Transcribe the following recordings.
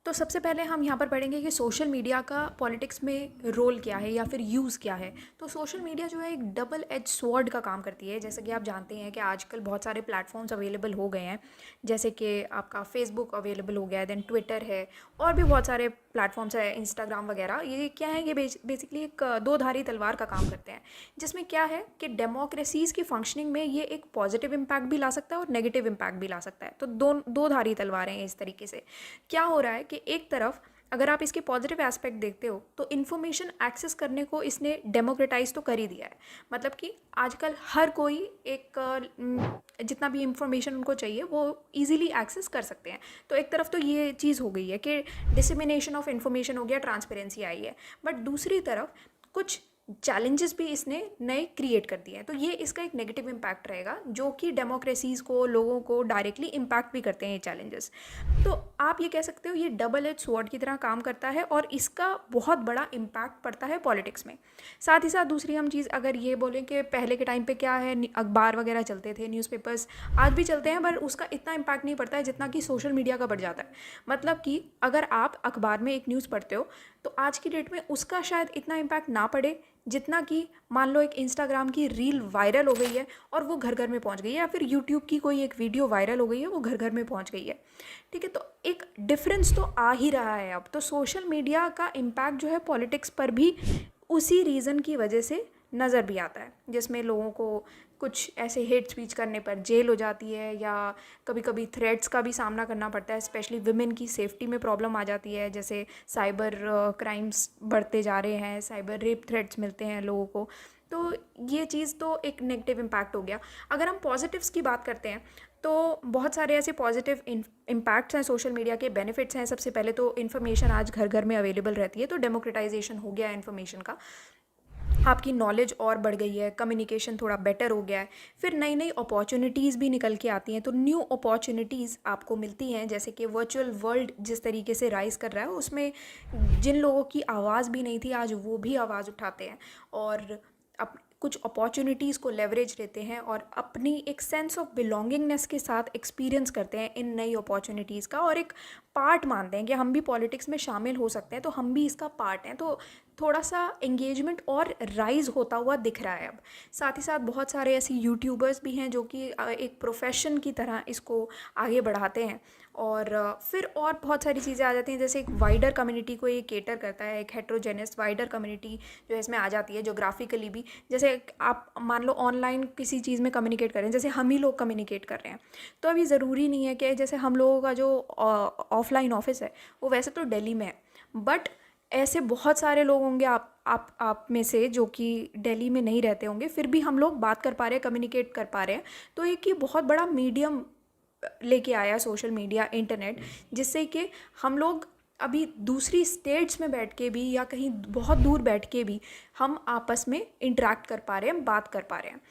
तो सबसे पहले हम यहाँ पर पढ़ेंगे कि सोशल मीडिया का पॉलिटिक्स में रोल क्या है या फिर यूज़ क्या है। तो सोशल मीडिया जो है एक डबल एज स्वॉर्ड का काम करती है। जैसे कि आप जानते हैं कि आजकल बहुत सारे प्लेटफॉर्म्स अवेलेबल हो गए हैं, जैसे कि आपका फेसबुक अवेलेबल हो गया है, देन ट्विटर है, और भी बहुत सारे प्लेटफॉर्म्स है, इंस्टाग्राम वगैरह। ये क्या है, ये बेसिकली एक दो धारी तलवार का काम करते हैं, जिसमें क्या है कि डेमोक्रेसीज़ की फंक्शनिंग में ये एक पॉजिटिव इम्पैक्ट भी ला सकता है और नेगेटिव इम्पैक्ट भी ला सकता है। तो दो धारी तलवारें हैं इस तरीके से। क्या हो रहा है कि एक तरफ अगर आप इसके पॉजिटिव एस्पेक्ट देखते हो तो इन्फॉर्मेशन एक्सेस करने को इसने डेमोक्रेटाइज तो कर ही दिया है। मतलब कि आजकल हर कोई एक जितना भी इंफॉर्मेशन उनको चाहिए वो इजीली एक्सेस कर सकते हैं। तो एक तरफ तो ये चीज़ हो गई है कि डिसमिनेशन ऑफ इन्फॉर्मेशन हो गया, ट्रांसपेरेंसी आई है। बट दूसरी तरफ कुछ चैलेंजेस भी इसने नए क्रिएट कर दिए हैं। तो ये इसका एक नेगेटिव इम्पैक्ट रहेगा, जो कि डेमोक्रेसीज़ को, लोगों को डायरेक्टली इम्पैक्ट भी करते हैं ये चैलेंजेस। तो आप ये कह सकते हो ये डबल एज स्वॉर्ड की तरह काम करता है और इसका बहुत बड़ा इम्पैक्ट पड़ता है पॉलिटिक्स में। साथ ही साथ दूसरी हम चीज़ अगर ये बोलें कि पहले के टाइम पे क्या है, अखबार वगैरह चलते थे, न्यूज़पेपर्स आज भी चलते हैं, पर उसका इतना इम्पैक्ट नहीं पड़ता है जितना कि सोशल मीडिया का बढ़ जाता है। मतलब कि अगर आप अखबार में एक न्यूज़ पढ़ते हो तो आज की डेट में उसका शायद इतना इम्पैक्ट ना पड़े जितना कि मान लो एक इंस्टाग्राम की रील वायरल हो गई है और वो घर घर में पहुंच गई है, या फिर यूट्यूब की कोई एक वीडियो वायरल हो गई है, वो घर घर में पहुंच गई है। ठीक है, तो एक डिफरेंस तो आ ही रहा है अब। तो सोशल मीडिया का इम्पैक्ट जो है पॉलिटिक्स पर भी उसी रीज़न की वजह से नज़र भी आता है, जिसमें लोगों को कुछ ऐसे हेट स्पीच करने पर जेल हो जाती है, या कभी कभी थ्रेट्स का भी सामना करना पड़ता है। स्पेशली विमेन की सेफ्टी में प्रॉब्लम आ जाती है, जैसे साइबर क्राइम्स बढ़ते जा रहे हैं, साइबर रेप थ्रेट्स मिलते हैं लोगों को। तो ये चीज़ तो एक नेगेटिव इम्पैक्ट हो गया। अगर हम पॉजिटिव्स की बात करते हैं तो बहुत सारे ऐसे पॉजिटिव इम्पैक्ट्स हैं सोशल मीडिया के, बेनिफिट्स हैं। सबसे पहले तो इन्फॉर्मेशन आज घर घर में अवेलेबल रहती है, तो डेमोक्रेटाइजेशन हो गया है इन्फॉर्मेशन का। आपकी नॉलेज और बढ़ गई है, कम्युनिकेशन थोड़ा बेटर हो गया है। फिर नई नई अपॉर्चुनिटीज़ भी निकल के आती हैं, तो न्यू अपॉर्चुनिटीज़ आपको मिलती हैं, जैसे कि वर्चुअल वर्ल्ड जिस तरीके से राइज़ कर रहा है, उसमें जिन लोगों की आवाज़ भी नहीं थी आज वो भी आवाज़ उठाते हैं और अप कुछ अपॉर्चुनिटीज़ को लेवरेज लेते हैं और अपनी एक सेंस ऑफ बिलोंगिंगनेस के साथ एक्सपीरियंस करते हैं इन नई अपॉर्चुनिटीज़ का, और एक पार्ट मानते हैं कि हम भी पॉलिटिक्स में शामिल हो सकते हैं, तो हम भी इसका पार्ट हैं। तो थोड़ा सा एंगेजमेंट और राइज होता हुआ दिख रहा है अब। साथ ही साथ बहुत सारे ऐसे यूट्यूबर्स भी हैं जो कि एक प्रोफेशन की तरह इसको आगे बढ़ाते हैं। और फिर और बहुत सारी चीज़ें आ जाती हैं, जैसे एक वाइडर कम्युनिटी को ये केटर करता है, एक हेट्रोजेनस वाइडर कम्युनिटी जो है इसमें आ जाती है, जोग्राफिकली भी। जैसे आप मान लो ऑनलाइन किसी चीज़ में कम्युनिकेट करें, जैसे हम ही लोग कम्युनिकेट कर रहे हैं, तो अभी ज़रूरी नहीं है कि जैसे हम लोगों का जो ऑफलाइन ऑफिस है वो वैसे तो दिल्ली में है, बट ऐसे बहुत सारे लोग होंगे आप में से जो कि दिल्ली में नहीं रहते होंगे, फिर भी हम लोग बात कर पा रहे हैं, कम्युनिकेट कर पा रहे हैं। तो एक ये बहुत बड़ा मीडियम लेके आया सोशल मीडिया, इंटरनेट, जिससे कि हम लोग अभी दूसरी स्टेट्स में बैठ के भी या कहीं बहुत दूर बैठ के भी हम आपस में इंटरेक्ट कर पा रहे हैं, बात कर पा रहे हैं।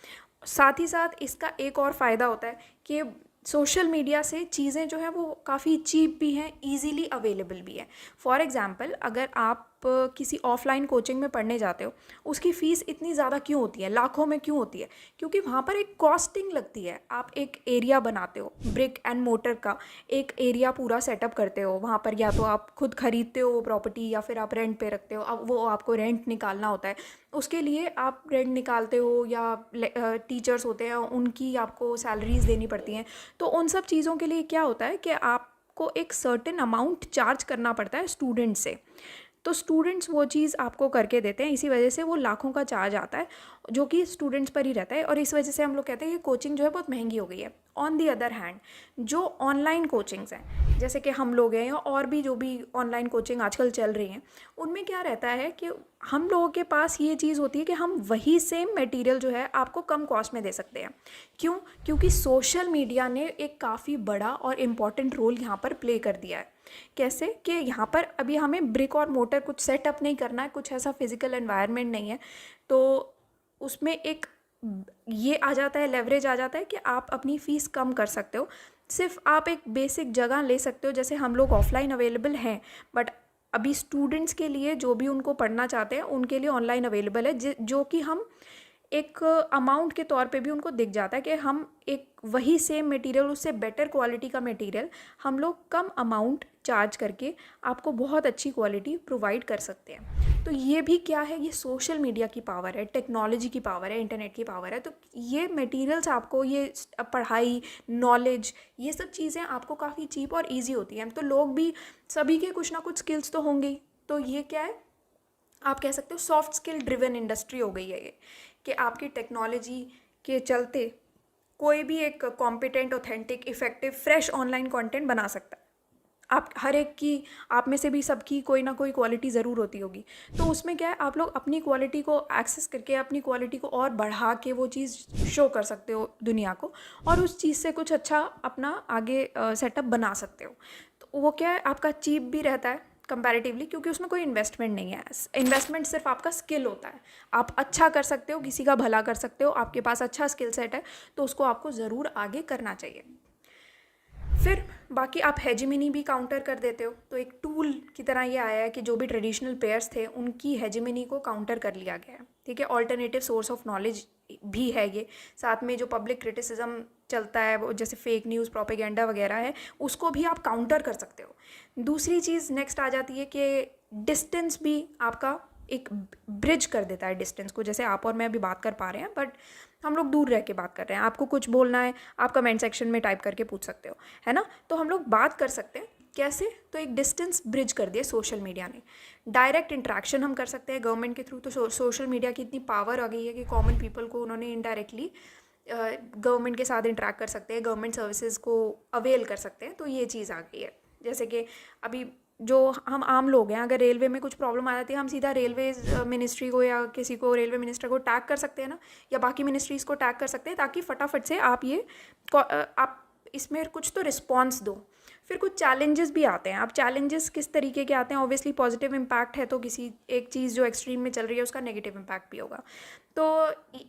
साथ ही साथ इसका एक और फ़ायदा होता है कि सोशल मीडिया से चीज़ें जो हैं वो काफ़ी चीप भी हैं, इजीली अवेलेबल भी है। फॉर एग्ज़ाम्पल अगर आप किसी ऑफलाइन कोचिंग में पढ़ने जाते हो, उसकी फ़ीस इतनी ज़्यादा क्यों होती है, लाखों में क्यों होती है? क्योंकि वहाँ पर एक कॉस्टिंग लगती है। आप एक एरिया बनाते हो, ब्रिक एंड मोटर का एक एरिया पूरा सेटअप करते हो, वहाँ पर या तो आप खुद खरीदते हो प्रॉपर्टी या फिर आप रेंट पे रखते हो। अब वो आपको रेंट निकालना होता है, उसके लिए आप रेंट निकालते हो, या टीचर्स होते हैं उनकी आपको सैलरीज़ देनी पड़ती हैं। तो उन सब चीज़ों के लिए क्या होता है कि आपको एक सर्टेन अमाउंट चार्ज करना पड़ता है स्टूडेंट से। तो स्टूडेंट्स वो चीज़ आपको करके देते हैं, इसी वजह से वो लाखों का चार्ज आता है जो कि स्टूडेंट्स पर ही रहता है, और इस वजह से हम लोग कहते हैं कि कोचिंग जो है बहुत महंगी हो गई है। ऑन दी अदर हैंड जो ऑनलाइन कोचिंग्स हैं, जैसे कि हम लोग हैं या और भी जो भी ऑनलाइन कोचिंग आजकल चल रही हैं, उनमें क्या रहता है कि हम लोगों के पास ये चीज़ होती है कि हम वही सेम मटेरियल जो है आपको कम कॉस्ट में दे सकते हैं। क्यों? क्योंकि सोशल मीडिया ने एक काफ़ी बड़ा और इम्पॉर्टेंट रोल यहाँ पर प्ले कर दिया है। कैसे कि यहाँ पर अभी हमें ब्रिक और मोटर कुछ सेटअप नहीं करना है, कुछ ऐसा फिजिकल एनवायरनमेंट नहीं है, तो उसमें एक ये आ जाता है, लेवरेज आ जाता है कि आप अपनी फ़ीस कम कर सकते हो। सिर्फ आप एक बेसिक जगह ले सकते हो, जैसे हम लोग ऑफलाइन अवेलेबल हैं, बट अभी स्टूडेंट्स के लिए जो भी उनको पढ़ना चाहते हैं उनके लिए ऑनलाइन अवेलेबल है, जो कि हम एक अमाउंट के तौर पे भी उनको दिख जाता है कि हम एक वही सेम मटेरियल, उससे बेटर क्वालिटी का मटेरियल हम लोग कम अमाउंट चार्ज करके आपको बहुत अच्छी क्वालिटी प्रोवाइड कर सकते हैं। तो ये भी क्या है, ये सोशल मीडिया की पावर है, टेक्नोलॉजी की पावर है, इंटरनेट की पावर है। तो ये मटेरियल्स आपको, ये पढ़ाई, नॉलेज, ये सब चीज़ें आपको काफ़ी चीप और ईजी होती हैं। तो लोग भी, सभी के कुछ ना कुछ स्किल्स तो होंगे ही। तो ये क्या है, आप कह सकते हो सॉफ्ट स्किल ड्रिवन इंडस्ट्री हो गई है ये, कि आपकी टेक्नोलॉजी के चलते कोई भी एक competent, authentic, effective, fresh online content बना सकता है। आप हर एक की, आप में से भी सबकी कोई ना कोई क्वालिटी ज़रूर होती होगी। तो उसमें क्या है, आप लोग अपनी क्वालिटी को एक्सेस करके अपनी क्वालिटी को और बढ़ा के वो चीज़ शो कर सकते हो दुनिया को, और उस चीज़ से कुछ अच्छा अपना आगे सेटअप बना सकते हो। तो वो क्या है, आपका चीप भी रहता है कंपैरेटिवली, क्योंकि उसमें कोई इन्वेस्टमेंट नहीं है। इन्वेस्टमेंट सिर्फ आपका स्किल होता है। आप अच्छा कर सकते हो, किसी का भला कर सकते हो, आपके पास अच्छा स्किल सेट है, तो उसको आपको ज़रूर आगे करना चाहिए। फिर बाकी आप हेजिमनी भी काउंटर कर देते हो। तो एक टूल की तरह ये आया है कि जो भी ट्रेडिशनल पेयर्स थे उनकी हेजिमनी को काउंटर कर लिया गया है। ठीक है, ऑल्टरनेटिव सोर्स ऑफ नॉलेज भी है ये। साथ में जो पब्लिक क्रिटिसिज्म चलता है, वो जैसे फेक न्यूज़, प्रोपेगेंडा वगैरह है, उसको भी आप काउंटर कर सकते हो। दूसरी चीज़ नेक्स्ट आ जाती है कि डिस्टेंस भी आपका एक ब्रिज कर देता है डिस्टेंस को। जैसे आप और मैं अभी बात कर पा रहे हैं, बट हम लोग दूर रह के बात कर रहे हैं। आपको कुछ बोलना है, आप कमेंट सेक्शन में टाइप करके पूछ सकते हो, है ना। तो हम लोग बात कर सकते हैं कैसे, तो एक डिस्टेंस ब्रिज कर दिया सोशल मीडिया ने। डायरेक्ट इंटरेक्शन हम कर सकते हैं गवर्नमेंट के थ्रू। तो सोशल मीडिया की इतनी पावर आ गई है कि कॉमन पीपल को उन्होंने इनडायरेक्टली गवर्नमेंट के साथ इंटरेक्ट कर सकते हैं, गवर्नमेंट सर्विसेज को अवेल कर सकते हैं। तो ये चीज़ आ गई है। जैसे कि अभी जो हम आम लोग हैं, अगर रेलवे में कुछ प्रॉब्लम आ जाती है, हम सीधा रेलवे मिनिस्ट्री को या किसी को, रेलवे मिनिस्टर को टैग कर सकते हैं ना, या बाकी मिनिस्ट्रीज़ को टैग कर सकते हैं, ताकि फटाफट से आप आप इसमें कुछ तो रिस्पॉन्स दो। फिर कुछ चैलेंजेस भी आते हैं। अब चैलेंजेस किस तरीके के आते हैं, ऑब्वियसली पॉजिटिव इम्पैक्ट है, तो किसी एक चीज़ जो एक्सट्रीम में चल रही है उसका नेगेटिव इम्पैक्ट भी होगा। तो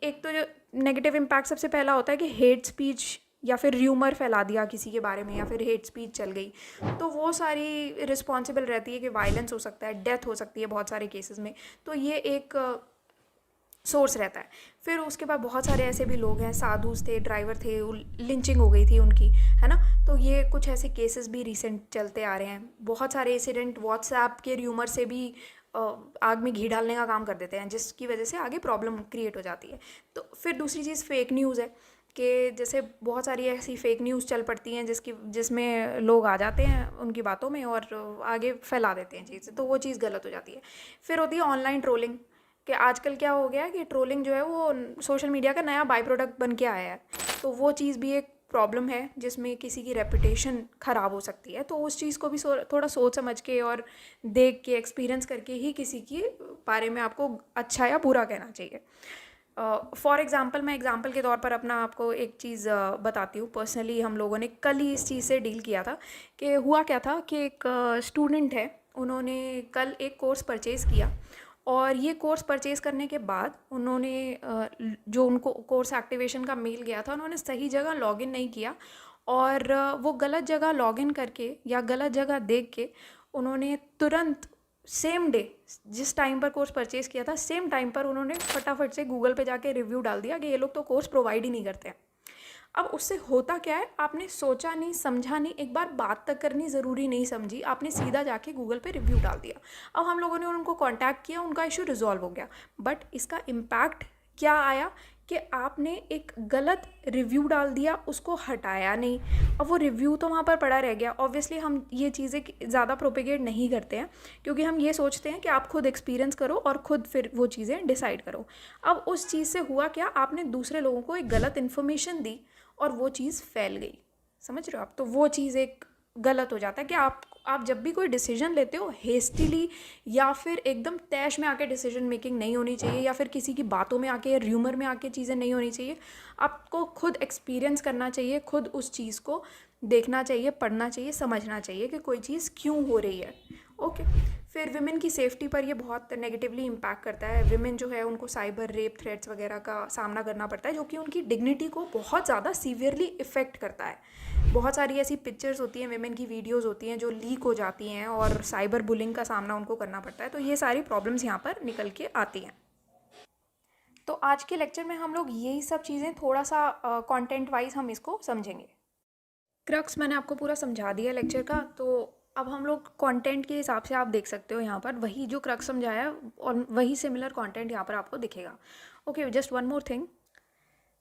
एक तो जो नेगेटिव इम्पैक्ट सबसे पहला होता है कि हेट स्पीच या फिर र्यूमर फैला दिया किसी के बारे में, या फिर हेट स्पीच चल गई, तो वो सारी रिस्पॉन्सिबल रहती है कि वायलेंस हो सकता है, डेथ हो सकती है बहुत सारे केसेस में। तो ये एक सोर्स रहता है। फिर उसके बाद बहुत सारे ऐसे भी लोग हैं, साधुस थे, ड्राइवर थे, लिंचिंग हो गई थी उनकी, है ना। तो ये कुछ ऐसे केसेस भी रिसेंट चलते आ रहे हैं। बहुत सारे इंसिडेंट व्हाट्सएप के र्यूमर से भी आग में घी डालने का काम कर देते हैं, जिसकी वजह से आगे प्रॉब्लम क्रिएट हो जाती है। तो फिर दूसरी चीज़ फेक न्यूज़ है, कि जैसे बहुत सारी ऐसी फेक न्यूज़ चल पड़ती हैं जिसमें लोग आ जाते हैं उनकी बातों में और आगे फैला देते हैं चीज़ें, तो वो चीज़ गलत हो जाती है। फिर होती है ऑनलाइन ट्रोलिंग, कि आजकल क्या हो गया है कि ट्रोलिंग जो है वो सोशल मीडिया का नया बाई प्रोडक्ट बन के आया है। तो वो चीज़ भी एक प्रॉब्लम है, जिसमें किसी की रेपुटेशन ख़राब हो सकती है। तो उस चीज़ को भी थोड़ा सोच समझ के और देख के, एक्सपीरियंस करके ही किसी के बारे में आपको अच्छा या बुरा कहना चाहिए। फॉर एग्ज़ाम्पल, मैं एग्ज़ाम्पल के तौर पर अपना आपको एक चीज़ बताती हूँ। पर्सनली हम लोगों ने कल ही इस चीज़ से डील किया था। कि हुआ क्या था कि एक स्टूडेंट है, उन्होंने कल एक कोर्स परचेज़ किया, और ये कोर्स परचेज़ करने के बाद उन्होंने जो उनको कोर्स एक्टिवेशन का मेल गया था, उन्होंने सही जगह लॉगिन नहीं किया, और वो गलत जगह लॉगिन करके या गलत जगह देख के उन्होंने तुरंत सेम डे, जिस टाइम पर कोर्स परचेज़ किया था, सेम टाइम पर उन्होंने फटाफट से गूगल पे जाके रिव्यू डाल दिया कि ये लोग तो कोर्स प्रोवाइड ही नहीं करते हैं। अब उससे होता क्या है, आपने सोचा नहीं, समझा नहीं, एक बार बात तक करनी ज़रूरी नहीं समझी, आपने सीधा जाके गूगल पे रिव्यू डाल दिया। अब हम लोगों ने उनको कांटेक्ट किया, उनका इशू रिजॉल्व हो गया, बट इसका इम्पैक्ट क्या आया कि आपने एक गलत रिव्यू डाल दिया, उसको हटाया नहीं। अब वो रिव्यू तो वहाँ पर पड़ा रह गया। ऑब्वियसली हम ये चीज़ें ज़्यादा प्रोपेगेट नहीं करते हैं, क्योंकि हम ये सोचते हैं कि आप खुद एक्सपीरियंस करो और खुद फिर वो चीज़ें डिसाइड करो। अब उस चीज़ से हुआ क्या, आपने दूसरे लोगों को एक गलत इन्फॉर्मेशन दी और वो चीज़ फैल गई। समझ रहे हो आप। तो वो चीज़ एक गलत हो जाता है कि आप जब भी कोई डिसीजन लेते हो, हेस्टिली या फिर एकदम तैश में आके डिसीजन मेकिंग नहीं होनी चाहिए, या फिर किसी की बातों में आके, र्यूमर में आके चीज़ें नहीं होनी चाहिए। आपको खुद एक्सपीरियंस करना चाहिए, खुद उस चीज़ को देखना चाहिए, पढ़ना चाहिए, समझना चाहिए कि कोई चीज़ क्यों हो रही है। ओके। फिर विमेन की सेफ्टी पर ये बहुत नेगेटिवली इम्पैक्ट करता है। विमेन जो है उनको साइबर रेप थ्रेट्स वगैरह का सामना करना पड़ता है, जो कि उनकी डिग्निटी को बहुत ज़्यादा सीवियरली इफ़ेक्ट करता है। बहुत सारी ऐसी पिक्चर्स होती हैं, विमेन की वीडियोस होती हैं जो लीक हो जाती हैं, और साइबर बुलिंग का सामना उनको करना पड़ता है। तो ये सारी प्रॉब्लम्स यहाँ पर निकल के आती हैं। तो आज के लेक्चर में हम लोग यही सब चीज़ें थोड़ा सा कंटेंट वाइज हम इसको समझेंगे। क्रक्स मैंने आपको पूरा समझा दिया लेक्चर का। तो अब हम लोग कंटेंट के हिसाब से आप देख सकते हो यहाँ पर वही जो क्रक्स समझाया है और वही सिमिलर कंटेंट यहाँ पर आपको दिखेगा। Okay, just one more thing,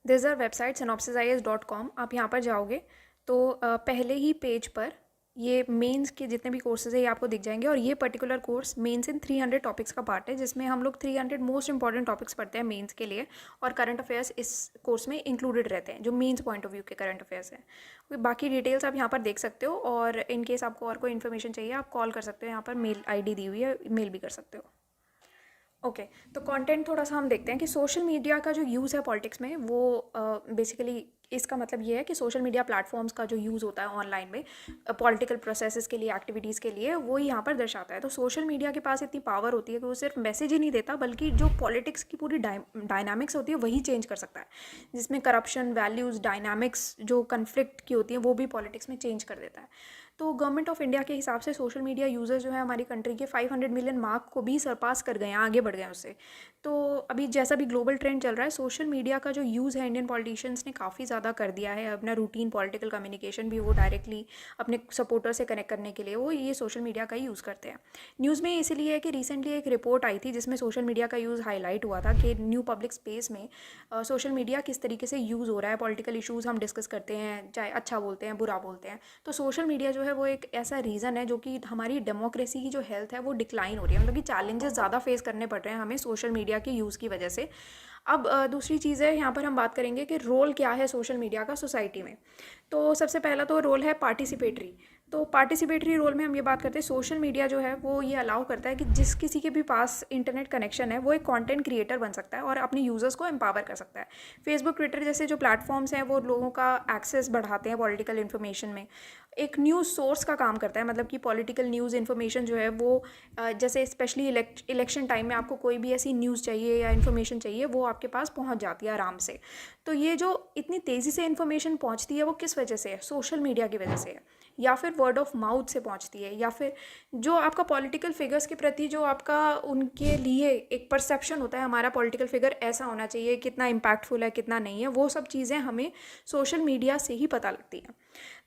this our website synopsisis.com। आप यहाँ पर जाओगे तो पहले ही पेज पर ये मेंस के जितने भी कोर्सेज है ये आपको दिख जाएंगे, और ये पर्टिकुलर कोर्स मेंस इन 300 टॉपिक्स का पार्ट है, जिसमें हम लोग 300 मोस्ट इंपॉर्टेंट टॉपिक्स पढ़ते हैं मेंस के लिए, और करंट अफेयर्स इस कोर्स में इंक्लूडेड रहते हैं जो मेंस पॉइंट ऑफ व्यू के करंट अफेयर्स हैं। बाकी डिटेल्स आप यहाँ पर देख सकते हो, और इन केस आपको और कोई इन्फॉर्मेशन चाहिए आप कॉल कर सकते हो, यहाँ पर मेल ID दी हुई है, मेल भी कर सकते हो। ओके, तो कंटेंट थोड़ा सा हम देखते हैं कि सोशल मीडिया का जो यूज़ है पॉलिटिक्स में वो बेसिकली इसका मतलब ये है कि सोशल मीडिया प्लेटफॉर्म्स का जो यूज़ होता है ऑनलाइन में पॉलिटिकल प्रोसेसेस के लिए, एक्टिविटीज़ के लिए, वो यहाँ पर दर्शाता है। तो सोशल मीडिया के पास इतनी पावर होती है कि वो सिर्फ मैसेज ही नहीं देता बल्कि जो पॉलिटिक्स की पूरी डायनामिक्स होती है वही चेंज कर सकता है, जिसमें करप्शन, वैल्यूज़, डायनामिक्स जो कन्फ्लिक्ट की होती है वो भी पॉलिटिक्स में चेंज कर देता है। तो गवर्नमेंट ऑफ इंडिया के हिसाब से सोशल मीडिया यूज़र जो है हमारी कंट्री के 500 मिलियन मार्क को भी सरपास कर गए हैं, आगे बढ़ गए हैं उससे। तो अभी जैसा भी ग्लोबल ट्रेंड चल रहा है, सोशल मीडिया का जो यूज़ है इंडियन पॉलिटिशियंस ने काफ़ी ज़्यादा कर दिया है। अपना रूटीन पॉलिटिकल कम्युनिकेशन भी वो डायरेक्टली अपने सपोर्टर से कनेक्ट करने के लिए वो ये सोशल मीडिया का ही यूज़ करते हैं। न्यूज़ में इसीलिए है कि रिसेंटली एक रिपोर्ट आई थी जिसमें सोशल मीडिया का यूज़ हाईलाइट हुआ था कि न्यू पब्लिक स्पेस में सोशल मीडिया किस तरीके से यूज़ हो रहा है। पॉलिटिकल इशूज़ हम डिस्कस करते हैं, चाहे अच्छा बोलते हैं, बुरा बोलते हैं, तो सोशल मीडिया जो है वो एक ऐसा रीज़न है जो कि हमारी डेमोक्रेसी की जो हेल्थ है वो डिक्लाइन हो रही है, मतलब कि चैलेंजेस ज़्यादा फेस करने पड़ रहे हैं हमें सोशल मीडिया के यूज़ की वजह से। अब दूसरी चीज़ है, यहाँ पर हम बात करेंगे कि रोल क्या है सोशल मीडिया का सोसाइटी में। तो सबसे पहला तो रोल है पार्टिसिपेटरी। तो पार्टिसिपेटरी रोल में हम ये बात करते हैं, सोशल मीडिया जो है वो ये अलाउ करता है कि जिस किसी के भी पास इंटरनेट कनेक्शन है वो एक कंटेंट क्रिएटर बन सकता है और अपने यूज़र्स को एम्पावर कर सकता है। फेसबुक, ट्विटर जैसे जो प्लेटफॉर्म्स हैं वो लोगों का एक्सेस बढ़ाते हैं पॉलिटिकल इन्फॉर्मेशन में। एक न्यूज़ सोर्स का काम करता है, मतलब कि पॉलिटिकल न्यूज़ इन्फॉर्मेशन जो है वो जैसे स्पेशली इलेक्शन टाइम में आपको कोई भी ऐसी न्यूज़ चाहिए या इन्फॉर्मेशन चाहिए वो आपके पास पहुंच जाती है आराम से। तो ये जो इतनी तेज़ी से इन्फॉर्मेशन पहुंचती है वो किस वजह से है? सोशल मीडिया की वजह से है, या फिर वर्ड ऑफ माउथ से पहुंचती है, या फिर जो आपका पॉलिटिकल फिगर्स के प्रति जो आपका उनके लिए एक परसेप्शन होता है, हमारा पॉलिटिकल फिगर ऐसा होना चाहिए, कितना इम्पैक्टफुल है, कितना नहीं है, वो सब चीज़ें हमें सोशल मीडिया से ही पता लगती है।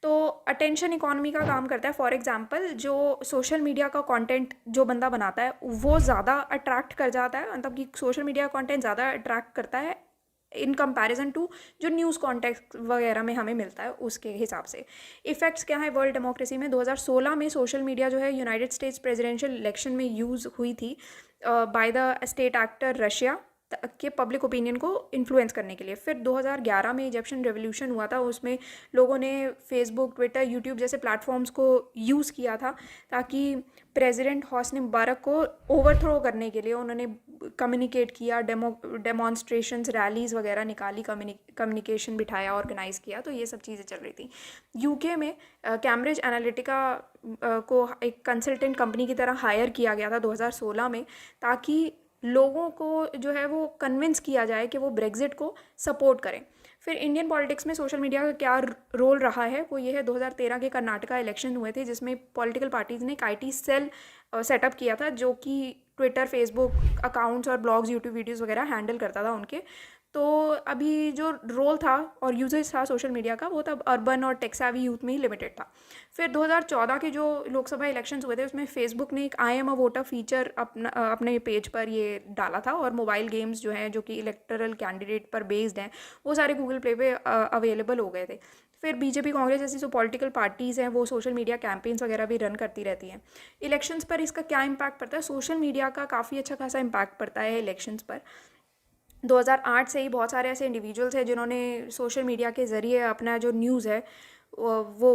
तो अटेंशन इकोनॉमी का काम करता है। फॉर एग्जांपल, जो सोशल मीडिया का कंटेंट जो बंदा बनाता है वो ज़्यादा अट्रैक्ट कर जाता है, मतलब कि सोशल मीडिया कंटेंट ज़्यादा अट्रैक्ट करता है इन कंपैरिजन टू जो न्यूज़ कॉन्टेक्स्ट वगैरह में हमें मिलता है उसके हिसाब से। इफेक्ट्स क्या है वर्ल्ड डेमोक्रेसी में? 2016 में सोशल मीडिया जो है यूनाइटेड स्टेट्स प्रेसिडेंशियल इलेक्शन में यूज़ हुई थी by the state actor Russia के पब्लिक ओपिनियन को इन्फ्लुएंस करने के लिए। फिर 2011 में इजिप्शियन रेवोल्यूशन हुआ था, उसमें लोगों ने फेसबुक, ट्विटर, यूट्यूब जैसे प्लेटफॉर्म्स को यूज़ किया था ताकि प्रेसिडेंट हौसनी मुबारक को ओवरथ्रो करने के लिए उन्होंने कम्युनिकेट किया, डेमोन्स्ट्रेशंस, रैलीज़ वगैरह निकाली, कम्युनिकेशन बिठाया, ऑर्गेनाइज़ किया। तो ये सब चीज़ें चल रही थी। यूके में कैम्ब्रिज एनालिटिका को एक कंसल्टेंट कंपनी की तरह हायर किया गया था 2016 में, ताकि लोगों को जो है वो कन्विंस किया जाए कि वो ब्रेग्जिट को सपोर्ट करें। फिर इंडियन पॉलिटिक्स में सोशल मीडिया का क्या रोल रहा है वो ये है, 2013 के कर्नाटका इलेक्शन हुए थे जिसमें पॉलिटिकल पार्टीज़ ने एक IT सेल सेटअप किया था जो कि ट्विटर, फेसबुक अकाउंट्स और ब्लॉग्स, यूट्यूब वीडियोज़ वगैरह हैंडल करता था उनके। तो अभी जो रोल था और यूजेज था सोशल मीडिया का वो तब अर्बन और टेक सेवी यूथ में ही लिमिटेड था। फिर 2014 के जो लोकसभा इलेक्शंस हुए थे उसमें फेसबुक ने एक I am a voter feature अपने पेज पर ये डाला था, और मोबाइल गेम्स जो हैं जो कि इलेक्टरल कैंडिडेट पर बेस्ड हैं वो सारे गूगल प्ले पे अवेलेबल हो गए थे। फिर बीजेपी, कांग्रेस जैसी जो पॉलिटिकल पार्टीज़ हैं वो सोशल मीडिया कैंपेन्स वगैरह भी रन करती रहती हैं। इलेक्शंस पर इसका क्या इम्पैक्ट पड़ता है? सोशल मीडिया का काफ़ी अच्छा खासा इम्पैक्ट पड़ता है इलेक्शंस पर। 2008 से ही बहुत सारे ऐसे इंडिविजुअल्स हैं जिन्होंने सोशल मीडिया के ज़रिए अपना जो न्यूज़ है वो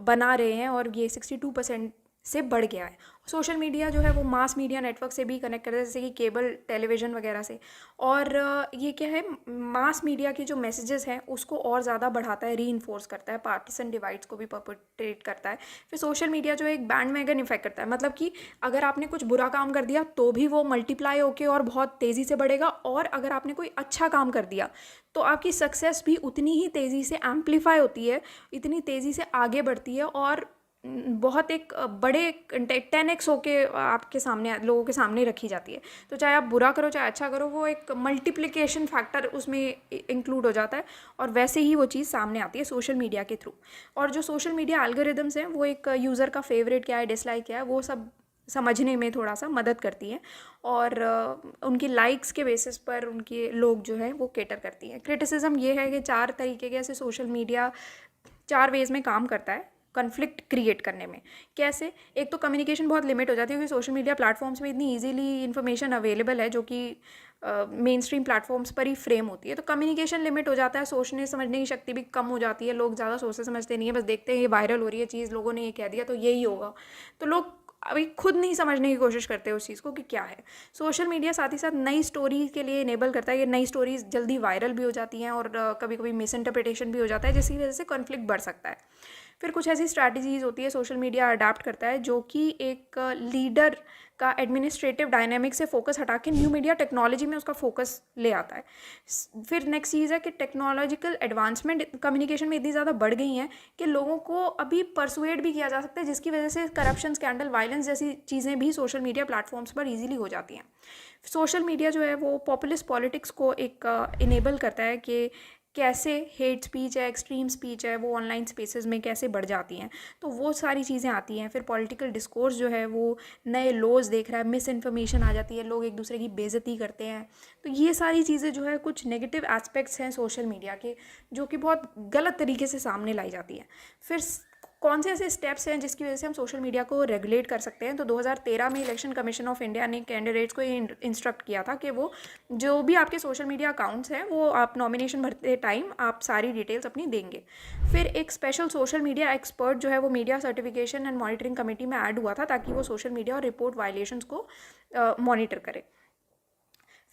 बना रहे हैं, और ये 62% से बढ़ गया है। सोशल मीडिया जो है वो मास मीडिया नेटवर्क से भी कनेक्ट करता है, जैसे कि केबल टेलीविज़न वगैरह से। और ये क्या है, मास मीडिया के जो मैसेजेस हैं उसको और ज़्यादा बढ़ाता है, रीइंफोर्स करता है, पार्टीसन डिवाइड्स को भी परपेट्रेट करता है। फिर सोशल मीडिया जो एक बैंडवैगन इफेक्ट करता है, मतलब कि अगर आपने कुछ बुरा काम कर दिया तो भी वो मल्टीप्लाई होके और बहुत तेज़ी से बढ़ेगा, और अगर आपने कोई अच्छा काम कर दिया तो आपकी सक्सेस भी उतनी ही तेज़ी से एम्पलीफाई होती है, इतनी तेज़ी से आगे बढ़ती है, और बहुत एक बड़े 10x होके आपके सामने लोगों के सामने रखी जाती है। तो चाहे आप बुरा करो चाहे अच्छा करो, वो एक मल्टीप्लिकेशन फैक्टर उसमें इंक्लूड हो जाता है, और वैसे ही वो चीज़ सामने आती है सोशल मीडिया के थ्रू। और जो सोशल मीडिया एल्गोरिदम्स हैं वो एक यूज़र का फेवरेट क्या है, डिसलाइक क्या है, वो सब समझने में थोड़ा सा मदद करती है, और उनकी लाइक्स के बेसिस पर उनके लोग जो है वो कैटर करती हैं। क्रिटिसिज्म ये है कि 4 तरीके के ऐसे सोशल मीडिया 4 वेज़ में काम करता है कन्फ्लिक्ट क्रिएट करने में। कैसे? एक तो कम्युनिकेशन बहुत लिमिट हो जाती है, क्योंकि सोशल मीडिया प्लेटफॉर्म्स में इतनी इजीली इन्फॉर्मेशन अवेलेबल है जो कि मेन स्ट्रीम प्लेटफॉर्म्स पर ही फ्रेम होती है। तो कम्युनिकेशन लिमिट हो जाता है, सोचने समझने की शक्ति भी कम हो जाती है, लोग ज़्यादा सोचते समझते नहीं है, बस देखते हैं ये वायरल हो रही है चीज़, लोगों ने ये कह दिया तो यही होगा। तो लोग अभी खुद नहीं समझने की कोशिश करते उस चीज़ को कि क्या है। सोशल मीडिया साथ ही साथ नई स्टोरी के लिए इनेबल करता है, ये नई स्टोरीज जल्दी वायरल भी हो जाती हैं, और कभी कभी मिस इंटरप्रिटेशन भी हो जाता है, जिसकी वजह से कॉन्फ्लिक्ट बढ़ सकता है। फिर कुछ ऐसी स्ट्रैटेजीज़ होती है सोशल मीडिया अडाप्ट करता है, जो कि एक लीडर का एडमिनिस्ट्रेटिव डायनामिक से फोकस हटा के न्यू मीडिया टेक्नोलॉजी में उसका फोकस ले आता है। फिर नेक्स्ट चीज़ है कि टेक्नोलॉजिकल एडवांसमेंट कम्युनिकेशन में इतनी ज़्यादा बढ़ गई हैं कि लोगों को अभी परसुएड भी किया जा सकता है, जिसकी वजह से करप्शन, स्कैंडल, वायलेंस जैसी चीज़ें भी सोशल मीडिया प्लेटफॉर्म्स पर ईजिली हो जाती हैं। सोशल मीडिया जो है वो पॉपुलिस्ट पॉलिटिक्स को एक इनेबल करता है कि कैसे हेट स्पीच है, एक्सट्रीम स्पीच है, वो ऑनलाइन स्पेसेस में कैसे बढ़ जाती हैं। तो वो सारी चीज़ें आती हैं। फिर पॉलिटिकल डिस्कोर्स जो है वो नए लॉज देख रहा है, मिस इन्फॉर्मेशन आ जाती है, लोग एक दूसरे की बेइज्जती करते हैं। तो ये सारी चीज़ें जो है कुछ नेगेटिव एस्पेक्ट्स हैं सोशल मीडिया के, जो कि बहुत गलत तरीके से सामने लाई जाती हैं। फिर कौन से ऐसे स्टेप्स हैं जिसकी वजह से हम सोशल मीडिया को रेगुलेट कर सकते हैं? तो 2013 में इलेक्शन कमीशन ऑफ इंडिया ने कैंडिडेट्स को ये इंस्ट्रक्ट किया था कि वो जो भी आपके सोशल मीडिया अकाउंट्स हैं वो आप नॉमिनेशन भरते टाइम आप सारी डिटेल्स अपनी देंगे। फिर एक स्पेशल सोशल मीडिया एक्सपर्ट जो है वो media certification and monitoring committee में ऐड हुआ था, ताकि वो सोशल मीडिया और रिपोर्ट वायलेशंस को मॉनिटर करे।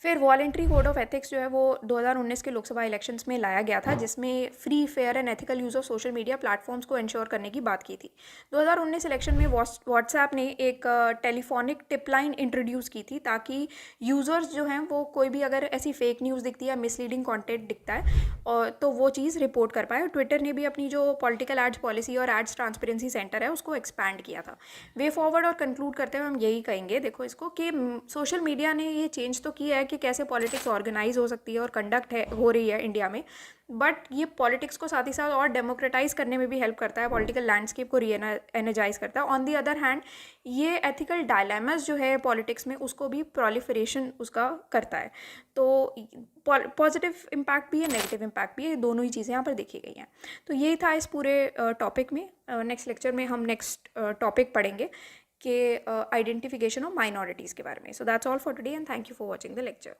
फिर वॉलेंट्री कोड ऑफ एथिक्स जो है वो 2019 के लोकसभा इलेक्शंस में लाया गया था, जिसमें free, fair and ethical use of social media platforms को इंश्योर करने की बात की थी। 2019 इलेक्शन में व्हाट्सएप ने एक टेलीफोनिक टिप लाइन इंट्रोड्यूस की थी, ताकि यूज़र्स जो हैं वो कोई भी अगर ऐसी फेक न्यूज़ दिखती है या मिसलीडिंग कॉन्टेंट दिखता है और तो वो चीज़ रिपोर्ट कर पाए। ट्विटर ने भी अपनी जो पॉलिटिकल एड्स पॉलिसी और एड्स ट्रांसपेरेंसी सेंटर है उसको एक्सपैंड किया था। वे फॉरवर्ड और कंक्लूड करते हुए हम यही कहेंगे, देखो इसको, कि सोशल मीडिया ने ये चेंज तो किया है कि कैसे पॉलिटिक्स ऑर्गेनाइज हो सकती है और कंडक्ट हो रही है इंडिया में, बट ये पॉलिटिक्स को साथ ही साथ और डेमोक्रेटाइज करने में भी हेल्प करता है, पॉलिटिकल लैंडस्केप को री एनर्जाइज करता है। ऑन दी अदर हैंड ये एथिकल डायलेमास जो है पॉलिटिक्स में उसको भी प्रोलिफरेशन उसका करता है। तो पॉजिटिव इम्पैक्ट भी है, नेगेटिव इम्पैक्ट भी है, दोनों ही चीज़ें यहाँ पर देखी गई हैं। तो यही था इस पूरे टॉपिक में। नेक्स्ट लेक्चर में हम नेक्स्ट टॉपिक पढ़ेंगे कि आइडेंटिफिकेशन ऑफ माइनॉरिटीज़ के बारे में। So that's all for today and thank you for watching the lecture.